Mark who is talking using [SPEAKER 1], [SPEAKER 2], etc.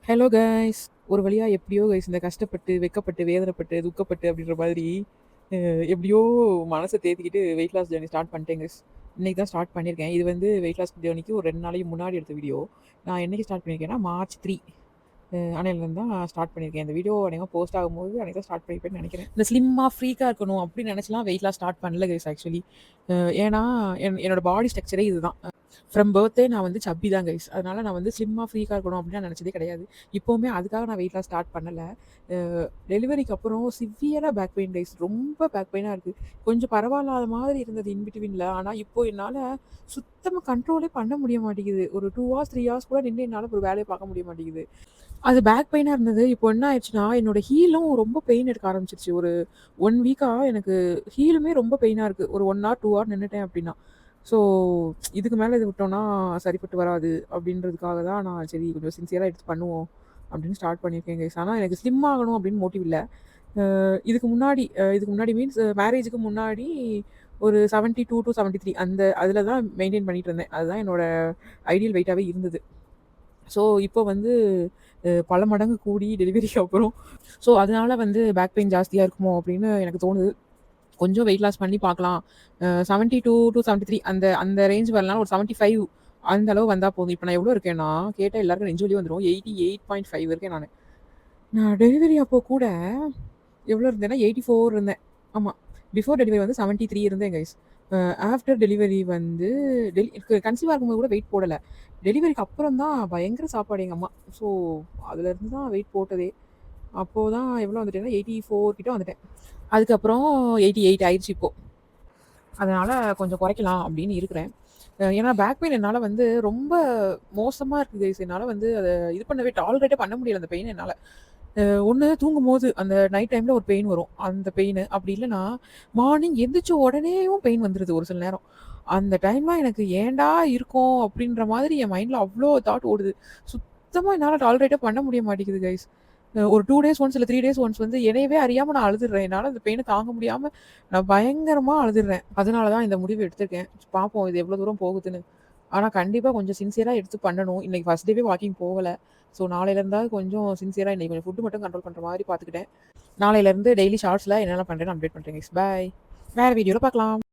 [SPEAKER 1] Hello guys. ஒரு வழியா எப்படியோ கைஸ் இந்த கஷ்டப்பட்டு, வெட்கப்பட்டு, வேதனைப்பட்டு, துக்கப்பட்டு அப்படின்ற மாதிரி எப்படியோ மனச தேத்திக்கிட்டு வெயிட் லாஸ் ஜர்னி ஸ்டார்ட் பண்ணிட்டேன் கைஸ். இன்னைக்கு தான் ஸ்டார்ட் பண்ணியிருக்கேன். இது வந்து வெயிட் லாஸ் ஜர்னிக்கு ஒரு 2 நாளைக்கு முன்னாடி எடுத்த வீடியோ. நான் என்னைக்கு ஸ்டார்ட் பண்ணியிருக்கேன்னா, மார்ச் 3 அன்னையிலேருந்து தான் ஸ்டார்ட் பண்ணியிருக்கேன். இந்த வீடியோ அநேகமா போஸ்ட் ஆகும்போது அன்னைக்கு தான் ஸ்டார்ட் பண்ணியிருப்பேன்னு நினைக்கிறேன். இந்த ஸ்லிம்மாக ஃப்ரீக்காக இருக்கணும் அப்படின்னு நினச்சலாம் வெயிட் லாஸ் ஸ்டார்ட் பண்ணல கைஸ் ஆக்சுவலி. ஏன்னா என்னோட பாடி ஸ்ட்ரக்சரே இதுதான். ஃப்ரம் பர்த்டே நான் வந்து சப்பி தான் கைஸ். அதனால நான் வந்து ஸ்லிம்மாக ஃப்ரீக்காக இருக்கணும் அப்படின்னு நான் நினச்சதே கிடையாது. இப்போவுமே அதுக்காக நான் வெயிட் லாஸ் ஸ்டார்ட் பண்ணல. டெலிவரிக்கு அப்புறம் சிவியராக பேக் பெயின் கைஸ். ரொம்ப பேக் பெயினாக இருக்குது. கொஞ்சம் பரவாயில்லாத மாதிரி இருந்தது இன் பிட்வீனில். ஆனால் இப்போ என்னால் சுத்தமாக கண்ட்ரோலே பண்ண முடிய மாட்டேங்குது. ஒரு 2 ஹார்ஸ் 3 ஹார்ஸ் கூட நின்று என்னால் ஒரு வேலையை பார்க்க முடிய மாட்டேங்குது. அது பேக் பெயினாக இருந்தது. இப்போ என்ன ஆயிடுச்சுன்னா, என்னோட ஹீலும் ரொம்ப பெயின் எடுக்க ஆரம்பிச்சிருச்சு. ஒரு 1 வீக்கா எனக்கு ஹீலுமே ரொம்ப பெயினாக இருக்குது. ஒரு 1 ஹார் 2 ஹார் நின்னுட்டேன் அப்படின்னா. ஸோ இதுக்கு மேலே இது விட்டோம்னா சரிப்பட்டு வராது அப்படின்றதுக்காக தான் நான் சரி கொஞ்சம் சின்சியராக எடுத்து பண்ணுவோம் அப்படின்னு ஸ்டார்ட் பண்ணியிருக்கேன் கைஸ். ஆனால் எனக்கு ஸ்லிம் ஆகணும் அப்படின்னு மோட்டிவ் இல்லை. இதுக்கு முன்னாடி மீன்ஸ் மேரேஜுக்கு முன்னாடி ஒரு 72 to 73 அந்த அதில் தான் மெயின்டைன் பண்ணிட்டு இருந்தேன். அதுதான் என்னோட ஐடியல் வெயிட்டாகவே இருந்தது. ஸோ இப்போ வந்து பல மடங்கு கூடி டெலிவரிக்கு அப்புறம் ஸோ அதனால வந்து பேக் பெயின் ஜாஸ்தியாக இருக்குமோ அப்படின்னு எனக்கு தோணுது. கொஞ்சம் வெயிட் லாஸ் பண்ணி பார்க்கலாம். 72 to 73 அந்த அந்த ரேஞ்ச் வரலனாலும் ஒரு 75 அந்த அளவு வந்தா போதும். இப்ப நான் எவ்வளோ இருக்கேன்னா, கேட்டா எல்லாருக்கும் நெஞ்சு வலி வந்துரும். 88.5 இருக்கேன் நானு. நான் டெலிவரி அப்போ கூட எவ்வளோ இருந்தேன்னா, 84 இருந்தேன். ஆமா. பிஃபோர் டெலிவரி வந்து 73 இருந்தேன் கைஸ். ஆஃப்டர் டெலிவரி வந்து கன்சீவா இருக்கும்போது கூட வெயிட் போடல. டெலிவரிக்கு அப்புறம் தான் பயங்கர சாப்பாடு எங்க அம்மா. ஸோ அதுலேருந்து தான் வெயிட் போட்டதே. அப்போ தான் எவ்வளோ வந்துட்டேன்னா, 84 கிட்ட வந்துட்டேன். அதுக்கப்புறம் 88 ஆயிடுச்சு இப்போ. அதனால கொஞ்சம் குறைக்கலாம் அப்படின்னு இருக்கிறேன். ஏன்னா பேக் பெயின் என்னால வந்து ரொம்ப மோசமா இருக்கு கைஸ். என்னால வந்து அத இது பண்ணவே டாலரேட்டே பண்ண முடியல அந்த பெயின் என்னால. ஒண்ணு தூங்கும்போது அந்த நைட் டைம்ல ஒரு பெயின் வரும். அந்த பெயினு. அப்படி இல்லன்னா, மார்னிங் எந்திரிச்ச உடனேயும் பெயின் வந்துருது ஒரு சில நேரம். அந்த டைம்லாம் எனக்கு ஏன்டா இருக்கோம் அப்படின்ற மாதிரி என் மைண்ட்ல அவ்ளோ தாட் ஓடுது. சுத்தமா என்னால டாலரேட்டே பண்ண முடிய மாட்டேங்குது கைஸ். ஒரு 2 டேஸ் ஒன்ஸ் இல்ல 3 டேஸ் ஒன்ஸ் வந்து என்னையவே அறியாம நான் அழுதுடுறேன். என்னால அந்த பெயின தாங்க முடியாம நான் பயங்கரமா அழுதுடுறேன். அதனால தான் இந்த முடிவு எடுத்திருக்கேன். பார்ப்போம் இது எவ்வளோ தூரம் போகுதுன்னு. ஆனா கண்டிப்பா கொஞ்சம் சின்சியரா எடுத்து பண்ணணும். இன்னைக்கு ஃபர்ஸ்ட் டேவே வாக்கிங் போகல. ஸோ நாளையில இருந்தாவது கொஞ்சம் சின்சியரா இன்னைக்கு கொஞ்சம் ஃபுட் மட்டும் கண்ட்ரோல் பண்ற மாரி பார்த்துக்கிட்டேன். நாளையில இருந்து டெய்லி ஷார்ட்ஸ்ல என்னென்ன பண்றேன்னு அப்டேட் பண்றேன் கைஸ். பாய். வேற வீடியோல பார்க்கலாம்.